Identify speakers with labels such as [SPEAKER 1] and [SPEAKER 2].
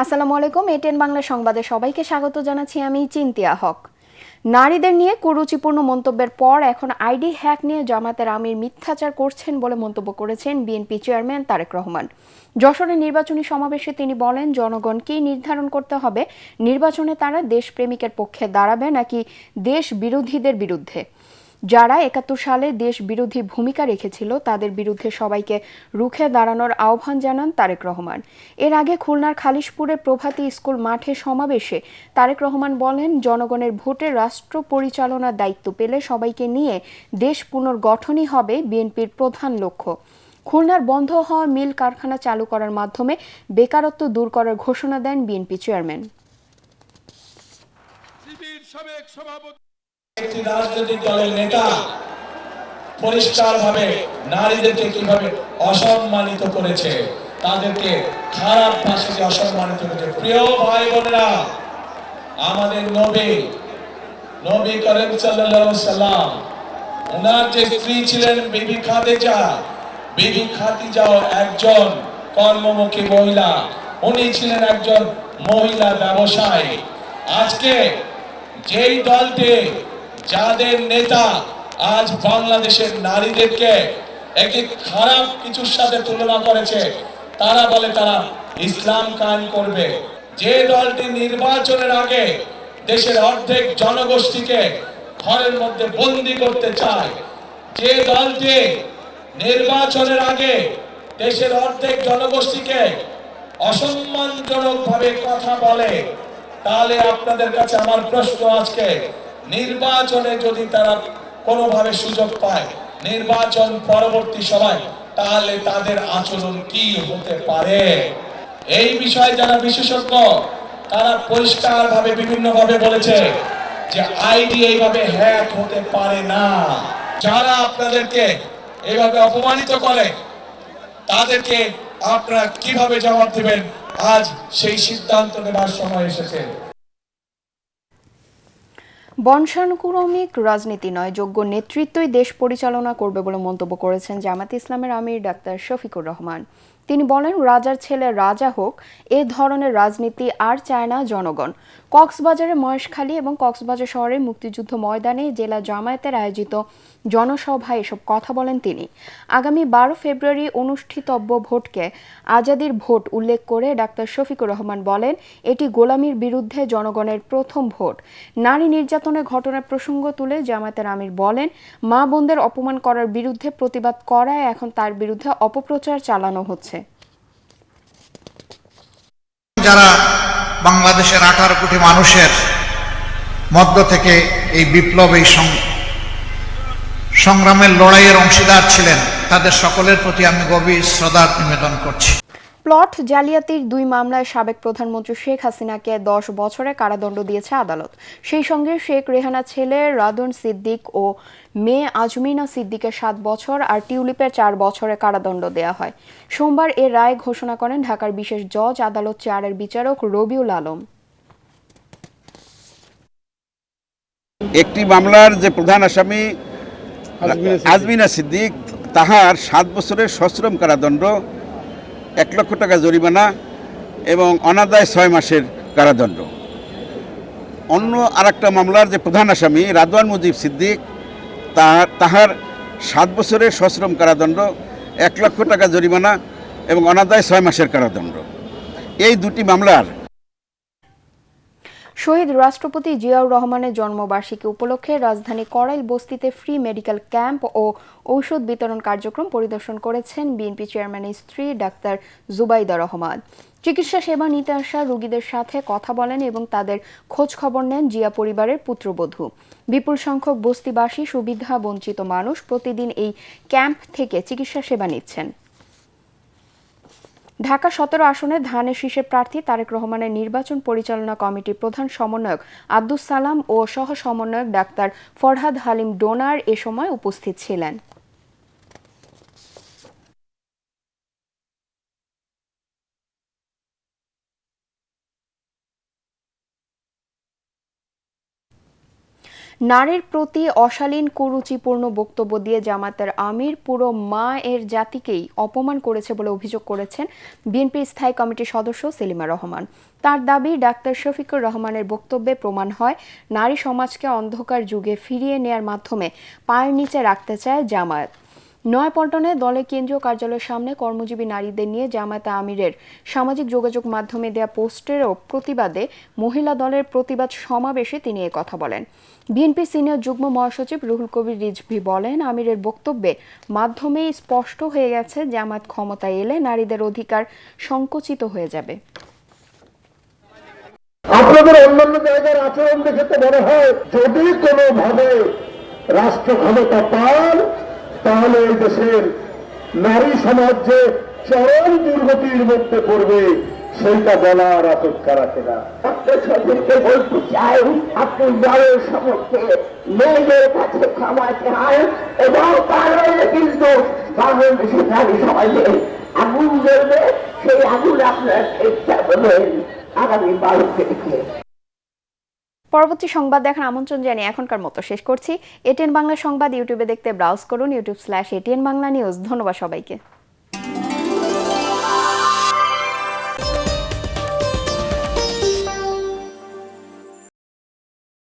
[SPEAKER 1] আসসালামু আলাইকুম। এটেন বাংলা সংবাদে সবাইকে স্বাগত জানাচ্ছি আমি চিন্তিয়া হক। নারীদের নিয়ে কুরুচিপূর্ণ মন্তব্যের পর এখন আইডি হ্যাক নিয়ে জামায়াতের আমির মিথ্যাচার করছেন বলে মন্তব্য করেছেন বিএনপি চেয়ারম্যান তারেক রহমান। যশোরে নির্বাচনী সমাবেশে তিনি বলেন, জনগণকেই নির্ধারণ করতে হবে নির্বাচনে তারা দেশপ্রেমিকের পক্ষে দাঁড়াবে নাকি দেশ বিরোধীদের বিরুদ্ধে। যারা ৭১ সালে দেশ বিরোধী ভূমিকা রেখেছিল তাদের বিরুদ্ধে সবাইকে রুখে দাঁড়ানোর আহ্বান জানান তারেক রহমান। এর আগে খুলনার খালিশপুরে প্রভাতী স্কুল মাঠে সমাবেশে তারেক রহমান বলেন, জনগণের ভোটে রাষ্ট্র পরিচালনার দায়িত্ব পেলে সবাইকে নিয়ে দেশ পুনর্গঠনই হবে বিএনপির প্রধান লক্ষ্য। খুলনার বন্ধ হওয়া মিল কারখানা চালু করার মাধ্যমে বেকারত্ব দূর করার ঘোষণা দেন বিএনপি চেয়ারম্যান।
[SPEAKER 2] একটি রাজনৈতিক দলের নেতা পরিষ্কারভাবে নারীদেরকে কিভাবে অসম্মানিত করেছে, তাদেরকে খারাপ ভাষায় অসম্মানিত করেছে। প্রিয় ভাই বোনেরা, আমাদের নবী করিম সাল্লাল্লাহু আলাইহি সাল্লাম, ওনার যে স্ত্রী ছিলেন বিবি খাদিজা একজন কর্মমুখী মহিলা, উনি ছিলেন একজন মহিলা ব্যবসায়ী। আজকে যেই দলটি, যাদের নেতা আজ বাংলাদেশের নারীদেরকে একটি খারাপ কিছুর সাথে তুলনা করেছে, তারা বলে তারা ইসলাম কায়েম করবে। যে দলটি নির্বাচনের আগে দেশের অর্ধেক জনগোষ্ঠীকে ঘরের মধ্যে বন্দী করতে চায়, যে দলটি নির্বাচনের আগে দেশের অর্ধেক জনগোষ্ঠীকে অসম্মানজনক ভাবে কথা বলে, তাহলে আপনাদের কাছে আমার প্রশ্ন, আজকে নির্বাচনে যদি তারা কোনোভাবে সুযোগ পায় নির্বাচন পরবর্তী সময়, তাহলে তাদের আচরণ কি হতে পারে? এই বিষয়ে যারা বিশেষজ্ঞ তারা পরিষ্কারভাবে বিভিন্নভাবে বলেছে যে আইডি এইভাবে হ্যাক হতে পারে না। যারা আপনাদেরকে এইভাবে অপমানিত করে তাদেরকে আপনারা কিভাবে জবাব দিবেন, আজ সেই সিদ্ধান্ত নেবার সময় এসেছে।
[SPEAKER 1] বংশানুক্রমিক রাজনীতি নয়, যোগ্য নেতৃত্বই দেশ পরিচালনা করবে বলে মন্তব্য করেছেন জামায়াতে ইসলামের আমির ডাক্তার শফিকুর রহমান। তিনি বলেন, রাজার ছেলে রাজা হোক, এ ধরনের রাজনীতি আর চায় না জনগণ। কক্সবাজারের মহেশখালী এবং কক্সবাজার শহরের মুক্তিযুদ্ধ ময়দানে জেলা জামায়াতের আয়োজিত জনসভায় এসব কথা বলেন তিনি। আগামী 12 ফেব্রুয়ারি অনুষ্ঠিতব্য ভোটকে আজাদির ভোট উল্লেখ করে ডাক্তার শফিকুর রহমান বলেন, এটি গোলামির বিরুদ্ধে জনগণের প্রথম ভোট। নারী নির্যাতনের ঘটনার প্রসঙ্গ তুলে জামায়াতের আমির বলেন, মা বোনদের অপমান করার বিরুদ্ধে প্রতিবাদ করায় এখন তার বিরুদ্ধে অপপ্রচার চালানো হচ্ছে।
[SPEAKER 3] যারা বাংলাদেশের 18 কোটি মানুষের মধ্য থেকে এই বিপ্লব, এই সংগ্রামের লড়াইয়ের অংশীদার ছিলেন, তাদের সকলের প্রতি আমি গভীর শ্রদ্ধা নিবেদন করছি।
[SPEAKER 1] প্লট জালিয়াতির 2 মামলায় সাবেক প্রধানমন্ত্রী শেখ হাসিনাকে 10 বছরের কারাদণ্ড দিয়েছে আদালত। সেই সঙ্গে শেখ রেহানা ছেলে রাদন সিদ্দিক ও মেয়ে আজমিনা সিদ্দিকের 7 বছর আর টিউলিপের 4 বছরের কারাদণ্ড দেয়া হয়। সোমবার এর রায় ঘোষণা করেন ঢাকার বিশেষ জজ আদালত 4-এর বিচারক রবিউল আলম।
[SPEAKER 4] একটি মামলার যে প্রধান আসামি আজমিনা সিদ্দিক, তাহার 7 বছরের সশ্রম কারাদণ্ড, 1 লক্ষ টাকা জরিমানা এবং অনাদায় 6 মাসের কারাদণ্ড। অন্য আরেকটা মামলার যে প্রধান আসামি রাদওয়ান মুজিব সিদ্দিক, তাহার 7 বছরের সশ্রম কারাদণ্ড, 1 লক্ষ টাকা জরিমানা এবং অনাদায় 6 মাসের কারাদণ্ড। এই দুটি মামলার
[SPEAKER 1] শহীদ রাষ্ট্রপতি জিয়াউর রহমানের জন্মবার্ষিকী উপলক্ষে রাজধানী করাইল বস্তিতে ফ্রি মেডিকেল ক্যাম্প ও ঔষধ বিতরণ কার্যক্রম পরিদর্শন করেছেন বিএনপি চেয়ারম্যানের স্ত্রী ডাক্তার জুবাইদা রহমান। চিকিৎসা সেবা নিতে আসা রোগীদের সাথে কথা বলেন এবং তাদের খোঁজ খবর নেন জিয়া পরিবারের পুত্রবধূ। বিপুল সংখ্যক বস্তিবাসী সুবিধা বঞ্চিত মানুষ প্রতিদিন এই ক্যাম্প থেকে চিকিৎসা সেবা নিচ্ছেন। ঢাকা 17 আসনে ধানের শীষের প্রার্থী তারেক রহমানের নির্বাচন পরিচালনা কমিটির প্রধান সমন্বয়ক আব্দুস সালাম ও সহ সমন্বয়ক ডাক্তার ফরহাদ হালিম ডোনার এ সময় উপস্থিত ছিলেন। নারীর প্রতি অশালীন কুরুচিপূর্ণ বক্তব্য দিয়ে জামায়াতের আমির পুরো মা-এর জাতিকেই অপমান করেছে বলে অভিযোগ করেছেন বিএনপির স্থায়ী কমিটির সদস্য সেলিমা রহমান। তার দাবি, ডাক্তার শফিকুর রহমানের বক্তব্যে প্রমাণ হয় নারী সমাজকে অন্ধকার যুগে ফিরিয়ে নেয়ার মাধ্যমে পায়ের নিচে রাখতে চায় জামায়াত। নয়াপল্টনে দলের কেন্দ্রীয় কার্যালয়ের সামনে কর্মজীবী নারীদের নিয়ে জামায়াত আমিরের সামাজিক যোগাযোগ মাধ্যমে দেয়া পোস্টেরও প্রতিবাদে মহিলা দলের প্রতিবাদ সমাবেশে তিনি কথা বলেন। বিএনপি সিনিয়র যুগ্ম মহাসচিব রুহুল কবির রিজভী বলেন, আমিরের বক্তব্যের মাধ্যমেই স্পষ্ট হয়ে গেছে জামায়াত ক্ষমতায় এলে নারীদের অধিকার সংকুচিত হয়ে যাবে।
[SPEAKER 5] আপনাদের অন্যান্য জায়গার আচরণ দেখে তো মনে হয় যদি কোনোভাবে রাষ্ট্র ক্ষমতা পান তাহলে এই দেশের নারী সমাজ যে চরম দুর্গতির মধ্যে পড়বে সেইটা বলার অপেক্ষা রাখে না।
[SPEAKER 6] সবাইকে বলতে চাই, আপনি দলের সমস্ত মেয়েদের কাছে ক্ষমা চান এবং তাহলে কিন্তু বাংলাদেশের নারী সমাজে আগুন জ্বলবে, সেই আগুন আপনারা চেষ্টা করবেন আগামী 12 তারিখে।
[SPEAKER 1] পরবর্তী সংবাদ দেখার আমন্ত্রণ জানিয়ে এখনকার মতো শেষ করছি। এটিএন বাংলা সংবাদ ইউটিউবে দেখতে ব্রাউজ করুন youtube.com/ATN Bangla News। ধন্যবাদ সবাইকে।